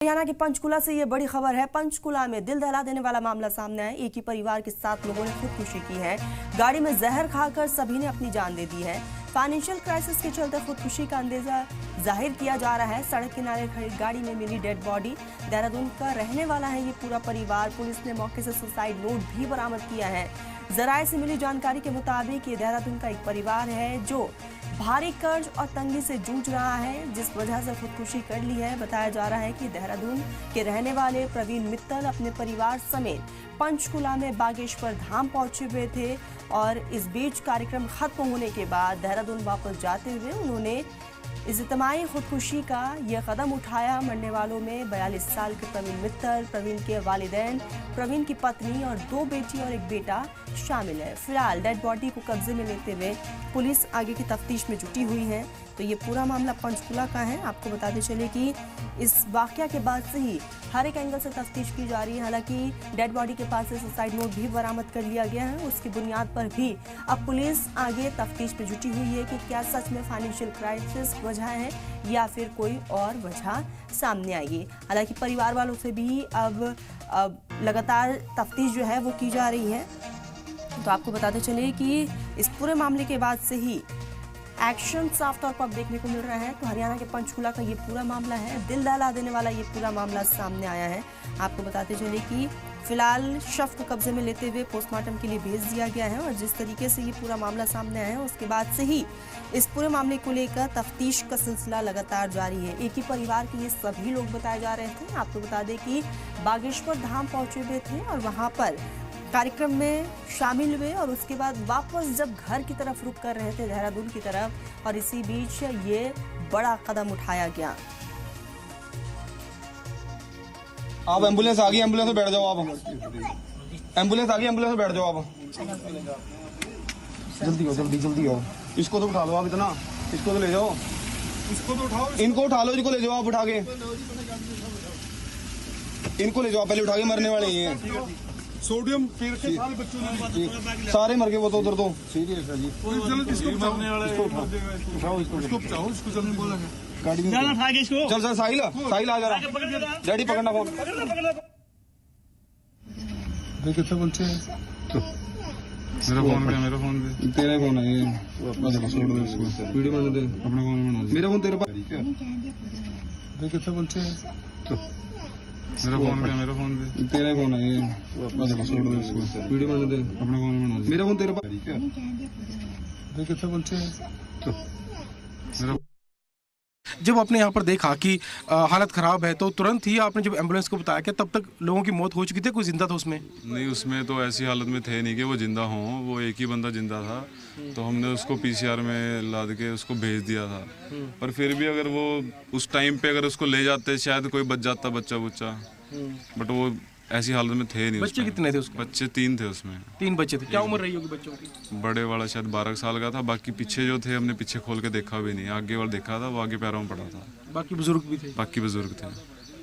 हरियाणा के पंचकुला से ये बड़ी खबर है। पंचकुला में दिल दहला देने वाला मामला सामने आया। एक ही परिवार के 7 लोगों ने खुदकुशी की है। गाड़ी में जहर खाकर सभी ने अपनी जान दे दी है। फाइनेंशियल क्राइसिस के चलते खुदकुशी का अंदेशा जाहिर किया जा रहा है। सड़क किनारे खड़ी गाड़ी में मिली डेड बॉडी। देहरादून का रहने वाला है ये पूरा परिवार। पुलिस ने मौके से सुसाइड नोट भी बरामद किया है। जराये से मिली जानकारी के मुताबिक ये देहरादून का एक परिवार है जो भारी कर्ज और तंगी से जूझ रहा है, जिस वजह से खुदकुशी कर ली है। बताया जा रहा है कि देहरादून के रहने वाले प्रवीण मित्तल अपने परिवार समेत पंचकुला में बागेश्वर धाम पहुंचे हुए थे और इस बीच कार्यक्रम खत्म होने के बाद देहरादून वापस जाते हुए उन्होंने इज्तिमाई खुदकुशी का यह कदम उठाया। मरने वालों में 42 साल के प्रवीण मित्तल, प्रवीण के वालिदैन, प्रवीण की पत्नी और 2 बेटी और 1 बेटा शामिल है। फिलहाल डेड बॉडी को कब्जे में लेते हुए पुलिस आगे की तफ्तीश में जुटी हुई है। तो ये पूरा मामला पंचकुला का है। आपको बताते चले कि इस वाकया के बाद से ही हर एक एंगल से तफ्तीश की जा रही है। हालांकि डेड बॉडी के पास से सुसाइड नोट भी बरामद कर लिया गया है। उसकी बुनियाद पर भी अब पुलिस आगे तफ्तीश में जुटी हुई है कि क्या सच में फाइनेंशियल क्राइसिस वजह है या फिर कोई और वजह सामने आएगी। हालांकि परिवार वालों से भी अब लगातार तफ्तीश जो है वो की जा रही है। तो आपको बताते चले कि इस पूरे मामले के बाद से ही एक्शन साफ तौर पर देखने को मिल रहा है। तो हरियाणा के पंचकुला का ये पूरा मामला है। दिल दहला देने वाला ये पूरा मामला सामने आया है। आपको बताते चले कि फिलहाल शव को कब्जे में लेते हुए पोस्टमार्टम के लिए भेज दिया गया है और जिस तरीके से ये पूरा मामला सामने आया है उसके बाद से ही इस पूरे मामले को लेकर तफ्तीश का सिलसिला लगातार जारी है। एक ही परिवार के ये सभी लोग बताए जा रहे थे। आपको बता दें कि बागेश्वर धाम पहुंचे हुए थे और वहां पर कार्यक्रम में शामिल हुए और उसके बाद वापस जब घर की तरफ रुख कर रहे थे देहरादून की तरफ, और इसी बीच ये बड़ा कदम उठाया गया। आप एम्बुलेंस आ गई, एम्बुलेंस में बैठ जाओ। आप एम्बुलेंस आ गई, एम्बुलेंस में बैठ जाओ। आप जल्दी हो, जल्दी जल्दी हो। इसको तो उठा लो आप, इतना इसको तो ले जाओ, इसको तो उठाओ, इनको उठा लो, इनको ले जाओ आप उठा के, इनको ले जाओ पहले उठा के। मरने वाले ही हैं। सोडियम पी रखे सारे बच्चों ने, सारे मर गए। वो तो उधर तो सीरियस है जी। इसको मरने वाला है, उठाओ, इसको बचाओ, इसको जल्दी बोला है। गाड़ी में चल सर। साहिल साहिल आ जा रहा। डैडी पकड़ना फोन। कितना बोलते हैं? मेरा फोन क्या? मेरा फोन भी तेरा फोन है ये। वीडियो बना दे अपना फोन बना दे। मेरा फोन तेरे पास। कितना बोलते हैं? मेरा फोन क्या? मेरा फोन भी तेरा फोन है ये। वीडियो बना दे अपना फोन बना दे। मेरा फोन तेरे पास। कितना बोलते हैं? मेरा जब आपने यहाँ पर देखा कि हालत खराब है तो तुरंत ही आपने जब एम्बुलेंस को बताया कि तब तक लोगों की मौत हो चुकी थी, कोई जिंदा था उसमें? नहीं, उसमें तो ऐसी हालत में थे नहीं कि वो जिंदा हों। वो एक ही बंदा जिंदा था, तो हमने उसको पीसीआर में लाद के उसको भेज दिया था। पर फिर भी अगर वो उस टाइम पे अगर उसको ले जाते शायद कोई बच जाता, बच्चा बट वो ऐसी हालत में थे नहीं। बच्चे कितने थे उसके? बच्चे 3 थे उसमें। 3 बच्चे थे। क्या उम्र रही होगी बच्चों की? बड़े वाला शायद 12 साल का था। बाकी पीछे जो थे हमने पीछे खोल के देखा भी नहीं। आगे वाला देखा था, वो आगे पैरों में पड़ा था। बाकी बुजुर्ग भी थे? बाकी बुजुर्ग थे।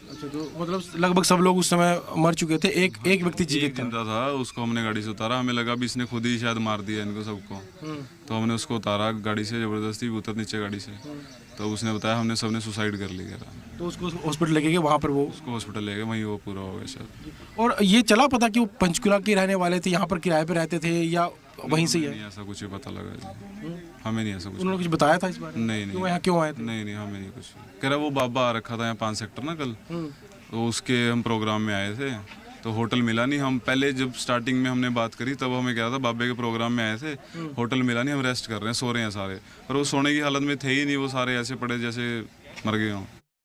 अच्छा, तो मतलब लगभग सब लोग उस समय मर चुके थे। एक व्यक्ति जिंदा था, उसको हमने गाड़ी से उतारा। हमें लगा भी इसने खुद ही शायद मार दिया इनको सबको, तो हमने उसको उतारा गाड़ी से, जबरदस्ती उतर नीचे गाड़ी से। तो उसने बताया हमने सबने सुसाइड कर लिया। तो उसको हॉस्पिटल लेके गए, वहाँ पर वो उसको हॉस्पिटल ले गए, वहीं वो पूरा हो गया शायद। और ये चला पता कि वो पंचकुला के रहने वाले थे, यहाँ पर किराए पे रहते थे या वहीं से ही है? ऐसा कुछ पता लगा जी, हमें नहीं ऐसा कुछ। उन्होंने कुछ बताया था इस बारे में? नहीं यहाँ क्यों आए थे? नहीं, हमें नहीं कुछ कह रहा। वो बाबा आ रखा था यहाँ 5 सेक्टर ना कल, तो उसके हम प्रोग्राम में आए थे, तो होटल मिला नहीं। हम पहले जब स्टार्टिंग में हमने बात करी तब हमें क्या था, बाबे के प्रोग्राम में आए थे, होटल मिला नहीं, हम रेस्ट कर रहे हैं, सो रहे हैं सारे। पर वो सोने की हालत में थे ही नहीं, वो सारे ऐसे पड़े जैसे मर गए हों।